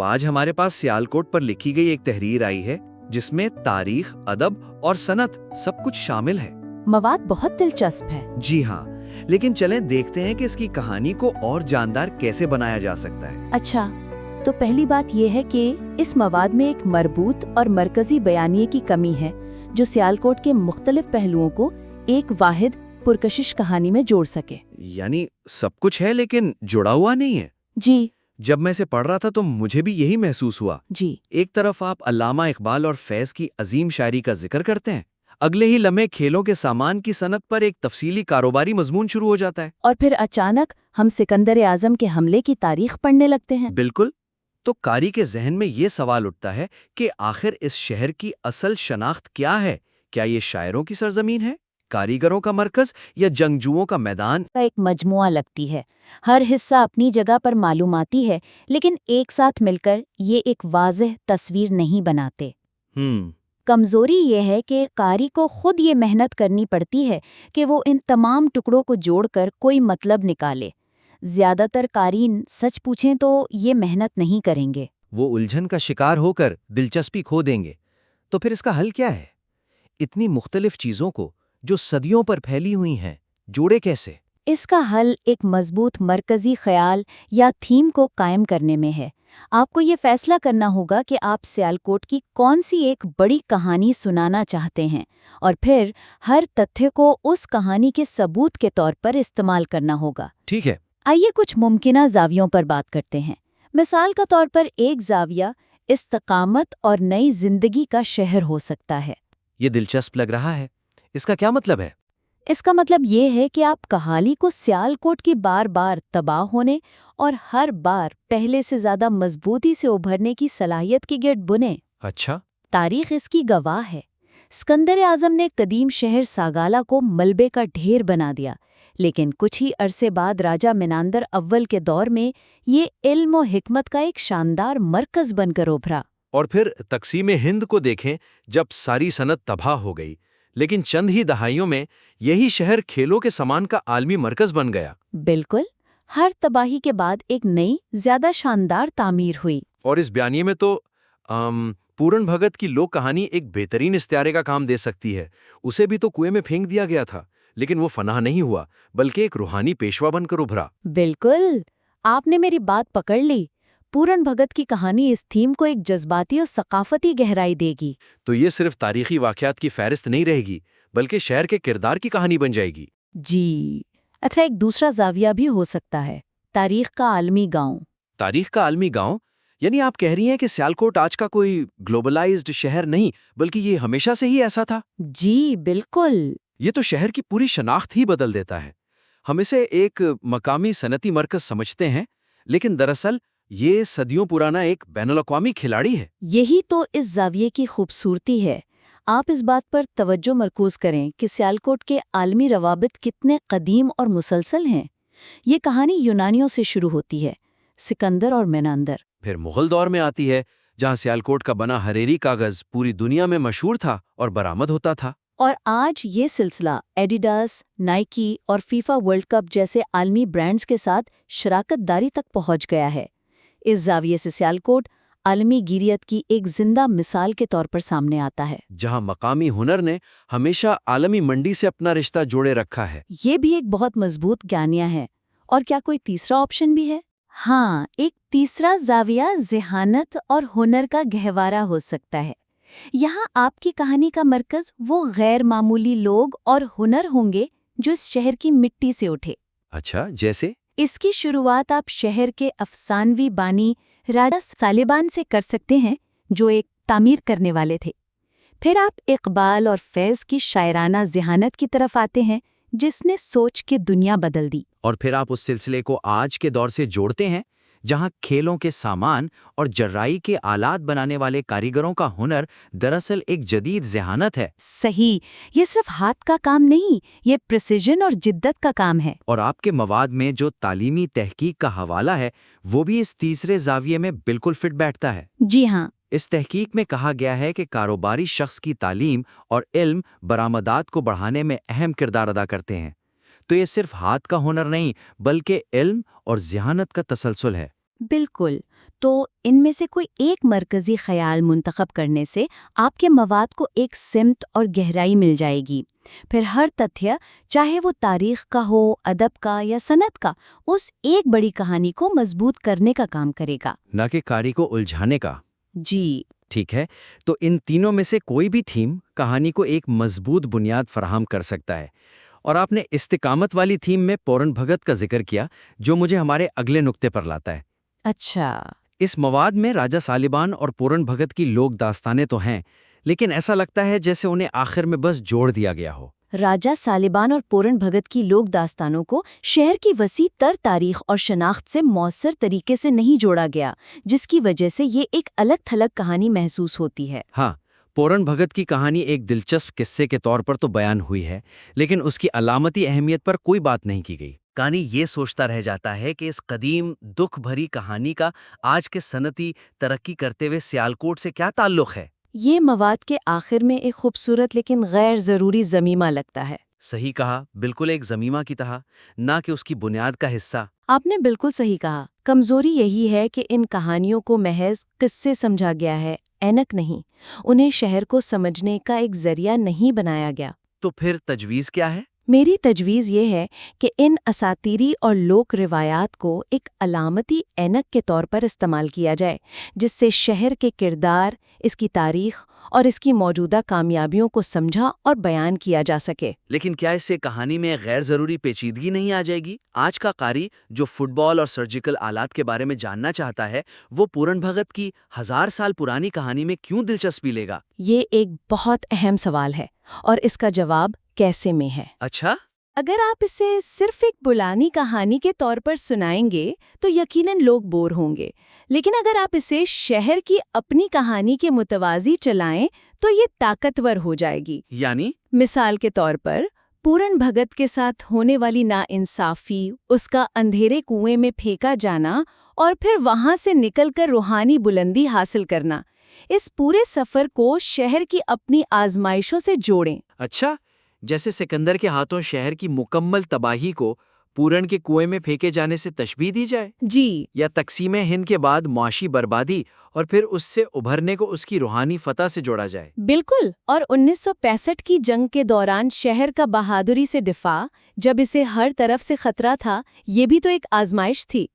آج ہمارے پاس سیالکوٹ پر لکھی گئی ایک تحریر آئی ہے جس میں تاریخ، ادب اور صنعت سب کچھ شامل ہے۔ مواد بہت دلچسپ ہے۔ جی ہاں، لیکن چلیں دیکھتے ہیں کہ اس کی کہانی کو اور جاندار کیسے بنایا جا سکتا ہے۔ اچھا، تو پہلی بات یہ ہے کہ اس مواد میں ایک مربوط اور مرکزی بیانیے کی کمی ہے جو سیالکوٹ کے مختلف پہلوؤں کو ایک واحد پرکشش کہانی میں جوڑ سکے۔ یعنی سب کچھ ہے لیکن جڑا ہوا نہیں ہے۔ جی جب میں اسے پڑھ رہا تھا تو مجھے بھی یہی محسوس ہوا۔ جی ایک طرف آپ علامہ اقبال اور فیض کی عظیم شاعری کا ذکر کرتے ہیں، اگلے ہی لمحے کھیلوں کے سامان کی صنعت پر ایک تفصیلی کاروباری مضمون شروع ہو جاتا ہے۔ اور پھر اچانک ہم سکندر اعظم کے حملے کی تاریخ پڑھنے لگتے ہیں۔ بالکل، تو قاری کے ذہن میں یہ سوال اٹھتا ہے کہ آخر اس شہر کی اصل شناخت کیا ہے؟ کیا یہ شاعروں کی سرزمین ہے، کاریگروں کا مرکز، یا جنگجوؤں کا میدان؟ کا ایک مجموعہ لگتی ہے۔ ہر حصہ اپنی جگہ پر معلوماتی ہے لیکن ایک ساتھ مل کر یہ ایک واضح تصویر نہیں بناتے۔ کمزوری یہ ہے کہ قاری کو خود یہ محنت کرنی پڑتی ہے کہ وہ ان تمام ٹکڑوں کو جوڑ کر کوئی مطلب نکالے۔ زیادہ تر قارئین سچ پوچھیں تو یہ محنت نہیں کریں گے۔ وہ الجھن کا شکار ہو کر دلچسپی کھو دیں گے۔ تو پھر اس کا حل کیا ہے؟ اتنی مختلف چیزوں کو جو صدیوں پر پھیلی ہوئی ہیں جوڑے کیسے؟ اس کا حل ایک مضبوط مرکزی خیال یا تھیم کو قائم کرنے میں ہے۔ آپ کو یہ فیصلہ کرنا ہوگا کہ آپ سیالکوٹ کی کون سی ایک بڑی کہانی سنانا چاہتے ہیں، اور پھر ہر تتھے کو اس کہانی کے ثبوت کے طور پر استعمال کرنا ہوگا۔ ٹھیک ہے۔ آئیے کچھ ممکنہ زاویوں پر بات کرتے ہیں۔ مثال کا طور پر ایک زاویہ استقامت اور نئی زندگی کا شہر ہو سکتا ہے۔ یہ دلچسپ لگ رہا ہے۔ اس کا کیا مطلب ہے؟ اس کا مطلب یہ ہے کہ آپ کہانی کو سیالکوٹ کی بار بار تباہ ہونے اور ہر بار پہلے سے زیادہ مضبوطی سے ابھرنے کی صلاحیت کی گرد بنیں۔ اچھا۔ تاریخ اس کی گواہ ہے۔ سکندر اعظم نے قدیم شہر ساگالا کو ملبے کا ڈھیر بنا دیا، لیکن کچھ ہی عرصے بعد راجہ مناندر اول کے دور میں یہ علم و حکمت کا ایک شاندار مرکز بن کر ابھرا۔ اور پھر تقسیم ہند کو دیکھیں، جب ساری صنعت تباہ ہو گئی لیکن چند ہی دہائیوں میں یہی شہر کھیلوں کے سامان کا عالمی مرکز بن گیا۔ بالکل، ہر تباہی کے بعد ایک نئی زیادہ شاندار تعمیر ہوئی۔ اور اس بیانیے میں تو پورن بھگت کی لوک کہانی ایک بہترین استعارے کا کام دے سکتی ہے۔ اسے بھی تو کنویں میں پھینک دیا گیا تھا لیکن وہ فنا نہیں ہوا بلکہ ایک روحانی پیشوا بن کر ابھرا۔ بالکل، آپ نے میری بات پکڑ لی۔ پورن بھگت کی کہانی اس تھیم کو ایک جذباتی اور ثقافتی گہرائی دے گی۔ تو یہ صرف تاریخی واقعات کی فہرست نہیں رہے گی بلکہ شہر کے کردار کی کہانی بن جائے گی۔ جی، اچھا، ایک دوسرا زاویہ بھی ہو سکتا ہے، تاریخ کا عالمی گاؤں۔ تاریخ کا عالمی گاؤں؟ یعنی آپ کہہ رہی ہیں کہ سیالکوٹ آج کا کوئی گلوبلائزڈ شہر نہیں بلکہ یہ ہمیشہ سے ہی ایسا تھا؟ جی بالکل۔ یہ تو شہر کی پوری شناخت ہی بدل دیتا ہے۔ ہم اسے ایک مقامی صنعتی مرکز سمجھتے ہیں لیکن دراصل یہ صدیوں پرانا ایک بین الاقوامی کھلاڑی ہے۔ یہی تو اس زاویے کی خوبصورتی ہے۔ آپ اس بات پر توجہ مرکوز کریں کہ سیالکوٹ کے عالمی روابط کتنے قدیم اور مسلسل ہیں۔ یہ کہانی یونانیوں سے شروع ہوتی ہے، سکندر اور میناندر۔ پھر مغل دور میں آتی ہے جہاں سیالکوٹ کا بنا ہریری کاغذ پوری دنیا میں مشہور تھا اور برآمد ہوتا تھا۔ اور آج یہ سلسلہ ایڈیڈاس، نائکی اور فیفا ورلڈ کپ جیسے عالمی برانڈز کے ساتھ شراکت داری تک پہنچ گیا ہے۔ اس زاویے سے سیالکوٹ عالمی گیریت کی ایک زندہ مثال کے طور پر سامنے آتا ہے، جہاں مقامی ہنر نے ہمیشہ عالمی منڈی سے اپنا رشتہ جوڑے رکھا ہے۔ یہ بھی ایک بہت مضبوط گانیہ ہے۔ اور کیا کوئی تیسرا آپشن بھی ہے؟ ہاں، ایک تیسرا زاویہ ذہانت اور ہنر کا گہوارہ ہو سکتا ہے۔ یہاں آپ کی کہانی کا مرکز وہ غیر معمولی لوگ اور ہنر ہوں گے جو اس شہر کی مٹی سے اٹھے۔ اچھا، جیسے؟ اس کی شروعات آپ شہر کے افسانوی بانی راجہ سالیبان سے کر سکتے ہیں جو ایک تعمیر کرنے والے تھے۔ پھر آپ اقبال اور فیض کی شاعرانہ ذہانت کی طرف آتے ہیں جس نے سوچ کے دنیا بدل دی۔ اور پھر آپ اس سلسلے کو آج کے دور سے جوڑتے ہیں جہاں کھیلوں کے سامان اور جرائی کے آلات بنانے والے کاریگروں کا ہنر دراصل ایک جدید ذہانت ہے۔ صحیح، یہ صرف ہاتھ کا کام نہیں، یہ پریسیجن اور جدت کا کام ہے۔ اور آپ کے مواد میں جو تعلیمی تحقیق کا حوالہ ہے وہ بھی اس تیسرے زاویے میں بالکل فٹ بیٹھتا ہے۔ جی ہاں، اس تحقیق میں کہا گیا ہے کہ کاروباری شخص کی تعلیم اور علم برآمدات کو بڑھانے میں اہم کردار ادا کرتے ہیں۔ تو یہ صرف ہاتھ کا ہنر نہیں بلکہ علم اور ذہانت کا تسلسل ہے۔ بالکل۔ تو ان میں سے کوئی ایک مرکزی خیال منتخب کرنے سے آپ کے مواد کو ایک سمت اور گہرائی مل جائے گی۔ پھر ہر تتھیہ، چاہے وہ تاریخ کا ہو، ادب کا یا صنعت کا، اس ایک بڑی کہانی کو مضبوط کرنے کا کام کرے گا۔ نہ کہ قاری کو الجھانے کا۔ جی، ٹھیک ہے، تو ان تینوں میں سے کوئی بھی تھیم کہانی کو ایک مضبوط بنیاد فراہم کر سکتا ہے۔ اور آپ نے استقامت والی تھیم میں پورن بھگت کا ذکر کیا، جو مجھے ہمارے اگلے نقطے پر لاتا ہے۔ اچھا۔ اس مواد میں راجہ سالیبان اور پورن بھگت کی لوک داستانیں تو ہیں، لیکن ایسا لگتا ہے جیسے انہیں آخر میں بس جوڑ دیا گیا ہو۔ راجہ سالیبان اور پورن بھگت کی لوک داستانوں کو شہر کی وسیع تر تاریخ اور شناخت سے مؤثر طریقے سے نہیں جوڑا گیا، جس کی وجہ سے یہ ایک الگ تھلگ کہانی محسوس ہوتی ہے۔ ہاں، پورن بھگت کی کہانی ایک دلچسپ قصے کے طور پر تو بیان ہوئی ہے، لیکن اس کی علامتی اہمیت پر کوئی بات نہیں کی گئی۔ کہانی یہ سوچتا رہ جاتا ہے کہ اس قدیم دکھ بھری کہانی کا آج کے صنعتی ترقی کرتے ہوئے سیالکوٹ سے کیا تعلق ہے؟ یہ مواد کے آخر میں ایک خوبصورت لیکن غیر ضروری ضمیمہ لگتا ہے۔ صحیح کہا، بالکل ایک ضمیمہ کی طرح، نہ کہ اس کی بنیاد کا حصہ۔ آپ نے بالکل صحیح کہا۔ کمزوری یہی ہے کہ ان کہانیوں کو محض قصے سمجھا گیا ہے، اینک نہیں۔ انہیں شہر کو سمجھنے کا ایک ذریعہ نہیں بنایا گیا۔ تو پھر تجویز کیا ہے؟ میری تجویز یہ ہے کہ ان اساطیری اور لوک روایات کو ایک علامتی اینک کے طور پر استعمال کیا جائے، جس سے شہر کے کردار، اس کی تاریخ اور اس کی موجودہ کامیابیوں کو سمجھا اور بیان کیا جا سکے۔ لیکن کیا اس سے کہانی میں غیر ضروری پیچیدگی نہیں آ جائے گی؟ آج کا قاری جو فٹ بال اور سرجیکل آلات کے بارے میں جاننا چاہتا ہے، وہ پورن بھگت کی 1000 سال پرانی کہانی میں کیوں دلچسپی لے گا؟ یہ ایک بہت اہم سوال ہے، اور اس کا جواب کیسے میں ہے۔ اچھا؟ اگر آپ اسے صرف ایک بلانی کہانی کے طور پر سنائیں گے تو یقیناً لوگ بور ہوں گے، لیکن اگر آپ اسے شہر کی اپنی کہانی کے متوازی چلائیں تو یہ طاقتور ہو جائے گی۔ یعنی؟ مثال کے طور پر پورن بھگت کے ساتھ ہونے والی ناانصافی، اس کا اندھیرے کنویں میں پھینکا جانا اور پھر وہاں سے نکل کر روحانی بلندی حاصل کرنا، اس پورے سفر کو شہر کی اپنی آزمائشوں سے جوڑیں۔ اچھا، جیسے سکندر کے ہاتھوں شہر کی مکمل تباہی کو پورن کے کنویں میں پھینکے جانے سے تشبیہ دی جائے؟ جی، یا تقسیم ہند کے بعد معاشی بربادی اور پھر اس سے ابھرنے کو اس کی روحانی فتح سے جوڑا جائے؟ بالکل۔ اور 1965 کی جنگ کے دوران شہر کا بہادری سے دفاع، جب اسے ہر طرف سے خطرہ تھا، یہ بھی تو ایک آزمائش تھی۔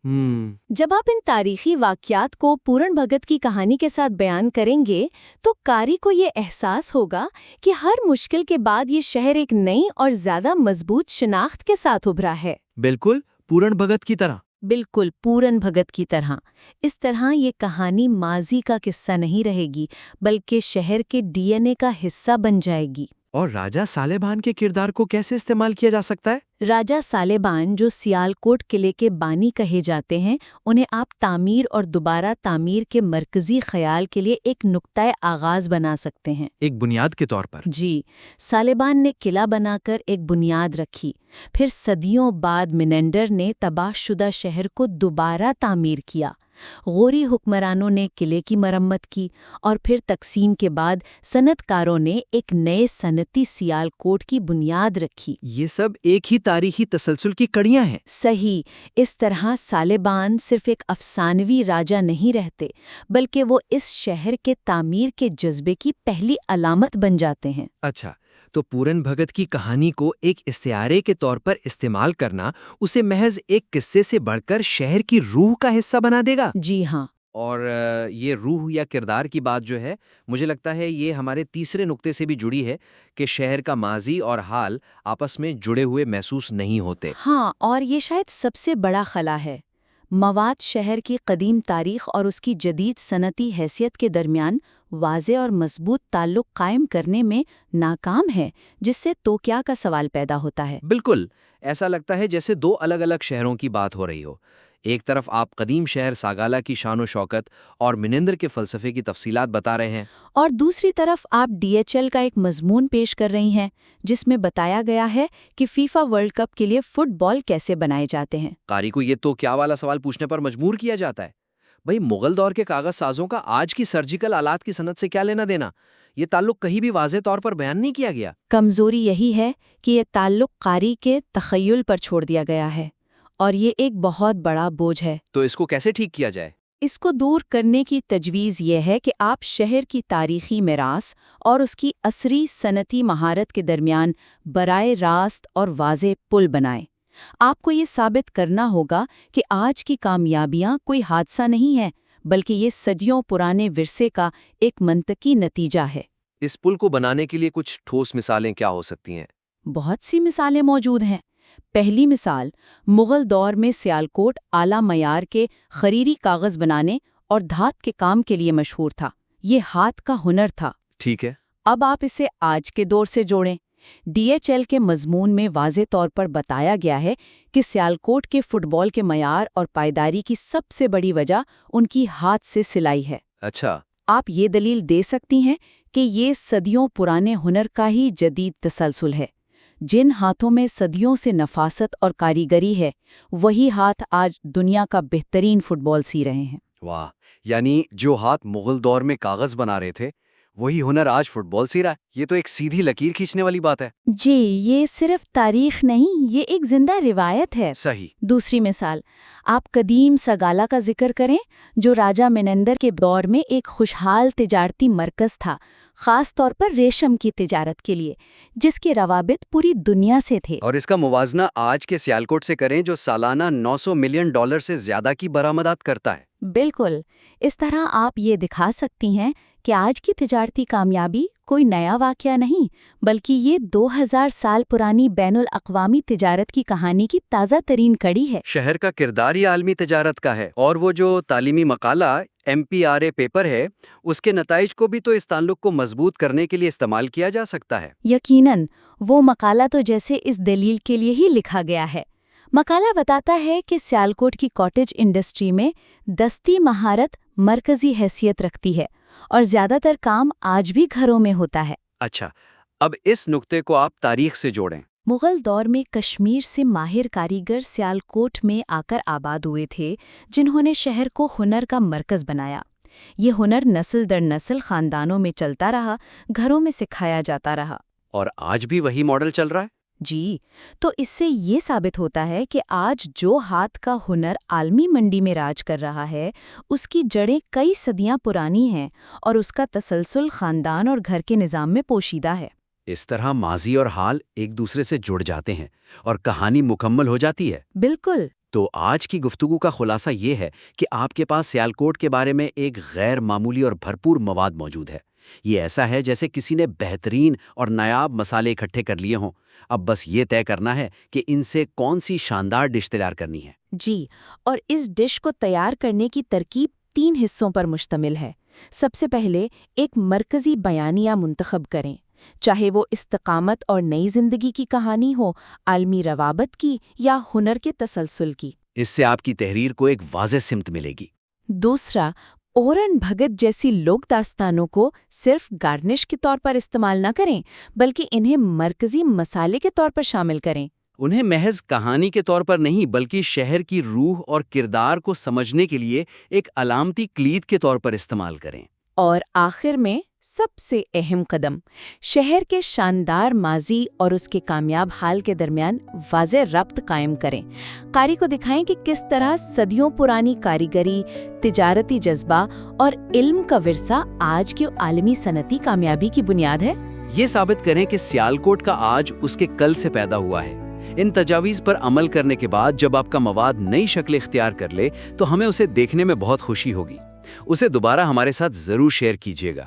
جب آپ ان تاریخی واقعات کو پورن بھگت کی کہانی کے ساتھ بیان کریں گے تو قاری کو یہ احساس ہوگا کہ ہر مشکل کے بعد یہ شہر ایک نئی اور زیادہ مضبوط شناخت کے ساتھ ابھرا ہے۔ بالکل پورن بھگت کی طرح۔ بالکل پورن بھگت کی طرح۔ اس طرح یہ کہانی ماضی کا قصہ نہیں رہے گی، بلکہ شہر کے ڈی این اے کا حصہ بن جائے گی۔ اور راجہ سالیبان کے کردار کو کیسے استعمال کیا جا سکتا ہے؟ راجہ سالیبان، جو سیالکوٹ قلعے کے بانی کہے جاتے ہیں، انہیں آپ تعمیر اور دوبارہ تعمیر کے مرکزی خیال کے لیے ایک نقطۂ آغاز بنا سکتے ہیں۔ ایک بنیاد کے طور پر؟ جی، سالیبان نے قلعہ بنا کر ایک بنیاد رکھی، پھر صدیوں بعد منینڈر نے تباہ شدہ شہر کو دوبارہ تعمیر کیا، غوری حکمرانوں نے قلعے کی مرمت کی، اور پھر تقسیم کے بعد صنعت کاروں نے ایک نئے صنعتی سیالکوٹ کی بنیاد رکھی۔ یہ سب ایک ہی تاریخی تسلسل کی کڑیاں ہیں۔ صحیح۔ اس طرح سالیبان صرف ایک افسانوی راجہ نہیں رہتے، بلکہ وہ اس شہر کے تعمیر کے جذبے کی پہلی علامت بن جاتے ہیں۔ اچھا، تو پورن بھگت کی کہانی کو ایک استعارے کے طور پر استعمال کرنا اسے محض ایک قصے سے بڑھ کر شہر کی روح کا حصہ بنا دے گا؟ جی ہاں۔ اور یہ روح یا کردار کی بات جو ہے، مجھے لگتا ہے یہ ہمارے تیسرے نقطے سے بھی جڑی ہے کہ شہر کا ماضی اور حال آپس میں جڑے ہوئے محسوس نہیں ہوتے۔ ہاں، اور یہ شاید سب سے بڑا خلا ہے۔ مواد شہر کی قدیم تاریخ اور اس کی جدید صنعتی حیثیت کے درمیان واضح اور مضبوط تعلق قائم کرنے میں ناکام ہے، جس سے تو کیا کا سوال پیدا ہوتا ہے۔ بالکل، ایسا لگتا ہے جیسے دو الگ الگ شہروں کی بات ہو رہی ہو۔ ایک طرف آپ قدیم شہر ساگالہ کی شان و شوکت اور منیندر کے فلسفے کی تفصیلات بتا رہے ہیں، اور دوسری طرف آپ ڈی ایچ ایل کا ایک مضمون پیش کر رہی ہیں، جس میں بتایا گیا ہے کہ فیفا ورلڈ کپ کے لیے فٹ بال کیسے بنائے جاتے ہیں۔ قاری کو یہ تو کیا والا سوال پوچھنے پر مجبور کیا جاتا ہے، بھئی مغل دور کے کاغذ سازوں کا آج کی سرجیکل آلات کی صنعت سے کیا لینا دینا؟ یہ تعلق کہیں بھی واضح طور پر بیان نہیں کیا گیا۔ کمزوری یہی ہے کہ یہ تعلق قاری کے تخیل پر چھوڑ دیا گیا ہے، اور یہ ایک بہت بڑا بوجھ ہے۔ تو اس کو کیسے ٹھیک کیا جائے؟ اس کو دور کرنے کی تجویز یہ ہے کہ آپ شہر کی تاریخی میراث اور اس کی عصری صنعتی مہارت کے درمیان براہ راست اور واضح پل بنائیں۔ آپ کو یہ ثابت کرنا ہوگا کہ آج کی کامیابیاں کوئی حادثہ نہیں ہے، بلکہ یہ صدیوں پرانے ورثے کا ایک منطقی نتیجہ ہے۔ اس پل کو بنانے کے لیے کچھ ٹھوس مثالیں کیا ہو سکتی ہیں؟ بہت سی مثالیں موجود ہیں۔ پہلی مثال، مغل دور میں سیالکوٹ اعلیٰ معیار کے خریری کاغذ بنانے اور دھات کے کام کے لیے مشہور تھا۔ یہ ہاتھ کا ہنر تھا۔ ٹھیک ہے۔ اب آپ اسے آج کے دور سے جوڑیں۔ DHL کے مضمون میں واضح طور پر بتایا گیا ہے کہ سیالکوٹ کے فٹ بال کے معیار اور پائیداری کی سب سے بڑی وجہ ان کی ہاتھ سے سلائی ہے۔ اچھا۔ آپ یہ دلیل دے سکتی ہیں کہ یہ صدیوں پرانے ہنر کا ہی جدید تسلسل ہے۔ جن ہاتھوں میں صدیوں سے نفاست اور کاریگری ہے، وہی ہاتھ آج دنیا کا بہترین فٹ بال سی رہے ہیں۔ واہ، یعنی جو ہاتھ مغل دور میں کاغذ بنا رہے تھے وہی ہنر آج فٹ بال سی رہا ہے۔ یہ تو ایک سیدھی لکیر کھینچنے والی بات ہے۔ جی، یہ صرف تاریخ نہیں، یہ ایک زندہ روایت ہے۔ صحیح۔ دوسری مثال، آپ قدیم سگالا کا ذکر کریں، جو راجہ منندر کے دور میں ایک خوشحال تجارتی مرکز تھا، خاص طور پر ریشم کی تجارت کے لیے، جس کے روابط پوری دنیا سے تھے۔ اور اس کا موازنہ آج کے سیالکوٹ سے کریں جو سالانہ $900 ملین سے زیادہ کی برآمدات کرتا ہے۔ بالکل، اس طرح آپ یہ دکھا سکتی ہیں کہ آج کی تجارتی کامیابی کوئی نیا واقعہ نہیں، بلکہ یہ 2000 سال پرانی بین الاقوامی تجارت کی کہانی کی تازہ ترین کڑی ہے۔ شہر کا کردار ہی عالمی تجارت کا ہے، اور وہ جو تعلیمی مقالہ MPRA پیپر ہے، اس کے نتائج کو بھی تو اس تعلق کو مضبوط کرنے کے لیے استعمال کیا جا سکتا ہے۔ یقیناً، وہ مقالہ تو جیسے اس دلیل کے لیے ہی لکھا گیا ہے۔ مقالہ بتاتا ہے کہ سیالکوٹ کی کاٹیج انڈسٹری میں دستی مہارت مرکزی حیثیت رکھتی ہے، اور زیادہ تر کام آج بھی گھروں میں ہوتا ہے۔ اچھا، اب اس نقطے کو آپ تاریخ سے جوڑیں۔ مغل دور میں کشمیر سے ماہر کاریگر سیالکوٹ میں آ کر آباد ہوئے تھے، جنہوں نے شہر کو ہنر کا مرکز بنایا۔ یہ ہنر نسل در نسل خاندانوں میں چلتا رہا، گھروں میں سکھایا جاتا رہا۔ اور آج بھی وہی ماڈل چل رہا ہے؟ جی، تو اس سے یہ ثابت ہوتا ہے کہ آج جو ہاتھ کا ہنر عالمی منڈی میں راج کر رہا ہے، اس کی جڑیں کئی صدیاں پرانی ہیں، اور اس کا تسلسل خاندان اور گھر کے نظام میں پوشیدہ ہے۔ اس طرح ماضی اور حال ایک دوسرے سے جڑ جاتے ہیں اور کہانی مکمل ہو جاتی ہے۔ بالکل۔ تو آج کی گفتگو کا خلاصہ یہ ہے کہ آپ کے پاس سیالکوٹ کے بارے میں ایک غیر معمولی اور بھرپور مواد موجود ہے۔ یہ ایسا ہے جیسے کسی نے بہترین اور نایاب مسالے اکٹھے کر لیے ہوں۔ اب بس یہ طے کرنا ہے کہ ان سے کون سی شاندار ڈش تیار کرنی ہے۔ جی، اور اس ڈش کو تیار کرنے کی ترکیب 3 حصوں پر مشتمل ہے۔ سب سے پہلے ایک مرکزی بیانیہ منتخب کریں، چاہے وہ استقامت اور نئی زندگی کی کہانی ہو، عالمی روابط کی یا ہنر کے تسلسل کی۔ اس سے آپ کی تحریر کو ایک واضح سمت ملے گی۔ دوسرا، پورن بھگت جیسی لوک داستانوں کو صرف گارنش کے طور پر استعمال نہ کریں، بلکہ انہیں مرکزی مسالے کے طور پر شامل کریں۔ انہیں محض کہانی کے طور پر نہیں بلکہ شہر کی روح اور کردار کو سمجھنے کے لیے ایک علامتی کلید کے طور پر استعمال کریں۔ اور آخر میں سب سے اہم قدم، شہر کے شاندار ماضی اور اس کے کامیاب حال کے درمیان واضح ربط قائم کریں۔ قاری کو دکھائیں کہ کس طرح صدیوں پرانی کاریگری، تجارتی جذبہ اور علم کا ورثہ آج کی عالمی صنعتی کامیابی کی بنیاد ہے۔ یہ ثابت کریں کہ سیالکوٹ کا آج اس کے کل سے پیدا ہوا ہے۔ ان تجاویز پر عمل کرنے کے بعد جب آپ کا مواد نئی شکل اختیار کر لے تو ہمیں اسے دیکھنے میں بہت خوشی ہوگی۔ اسے دوبارہ ہمارے ساتھ ضرور شیئر کیجیے گا۔